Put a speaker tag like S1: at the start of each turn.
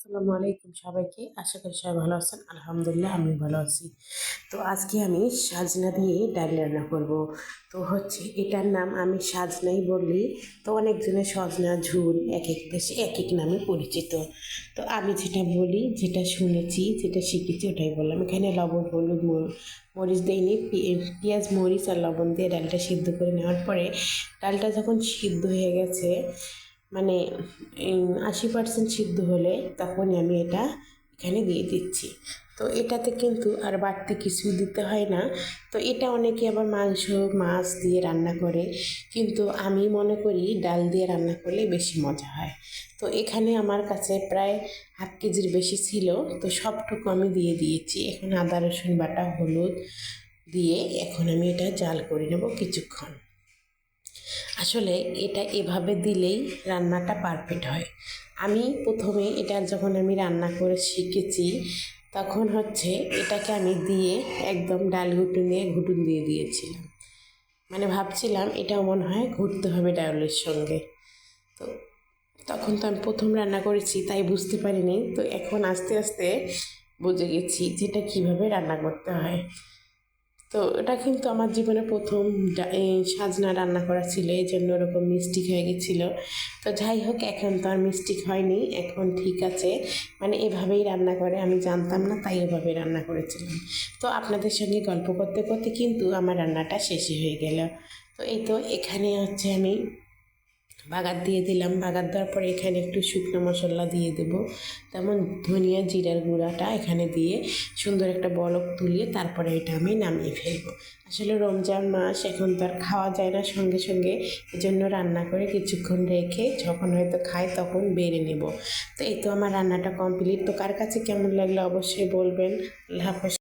S1: আসসালামু আলাইকুম সবাইকে। আশা করি সবাই ভালো আছেন। আলহামদুলিল্লাহ আমি ভালো আছি। তো আজকে আমি সাজনা দিয়ে ডাল রান্না করব। তো এটার নাম আমি সাজনাই বলি। তো অনেকজনের সজনা ঝুল এক এক দেশে এক এক নামে পরিচিত। তো আমি যেটা বলি, যেটা শুনেছি, যেটা শিখেছি ওটাই বললাম। এখানে লবণ, হলুদ, মরিচ দেইনি, পেঁয়াজ, মরিচ আর লবণ দিয়ে ডালটা সিদ্ধ করে নেওয়ার পরে ডালটা যখন সিদ্ধ হয়ে গেছে, মানে 80% সিদ্ধ হলে তখনই আমি এটা এখানে দিয়ে দিচ্ছি। তো এটাতে কিন্তু আর বাড়তি কিছুই দিতে হয় না। তো এটা অনেকে আবার মাংস, মাছ দিয়ে রান্না করে, কিন্তু আমি মনে করি ডাল দিয়ে রান্না করলে বেশি মজা হয়। তো এখানে আমার কাছে প্রায় হাফ কেজির বেশি ছিল, তো সবটুকু আমি দিয়ে দিয়েছি। এখন আদা রসুন বাটা, হলুদ দিয়ে এখন আমি এটা জাল করে নেব কিছুক্ষণ। আসলে এটা এভাবে দিলেই রান্নাটা পারফেক্ট হয়। আমি প্রথমে এটা যখন আমি রান্না করে শিখেছি, তখন এটাকে আমি দিয়ে একদম ডাল ঘুটুন দিয়ে দিয়েছিলাম। মানে ভাবছিলাম এটাও মনে হয় ঘুরতে হবে ডাউলের সঙ্গে। তো তখন তো আমি প্রথম রান্না করেছি, তাই বুঝতে পারিনি। তো এখন আস্তে আস্তে বুঝে গেছি যেটা কীভাবে রান্না করতে হয়। তো এটা কিন্তু আমার জীবনে প্রথম এই সাজনা রান্না করা ছিল, এই জন্য ওরকম মিস্টেক হয়ে গেছিলো। তো যাই হোক, এখন তো আর মিস্টেক হয়নি, এখন ঠিক আছে। মানে এভাবেই রান্না করে, আমি জানতাম না, তাই এভাবে রান্না করেছিলাম। তো আপনাদের সঙ্গে গল্প করতে করতে কিন্তু আমার রান্নাটা শেষই হয়ে গেল। তো এই তো এখানে আমি বাগার দিয়ে দিলাম। বাগার দেওয়ার পরে এখানে একটু শুকনো মশলা দিয়ে দেবো, তেমন ধনিয়া জিরার গুঁড়াটা এখানে দিয়ে সুন্দর একটা বলক তুলিয়ে তারপরে এটা আমি নামিয়ে ফেলবো। আসলে রমজান মাস, এখন তো আর খাওয়া যায় না সঙ্গে সঙ্গে, এজন্য রান্না করে কিছুক্ষণ রেখে যখন হয়তো খাই তখন বেড়ে নেব। তো এই তো আমার রান্নাটা কমপ্লিট। তো কার কাছে কেমন লাগলো অবশ্যই বলবেন। আল্লাহ হাফেজ।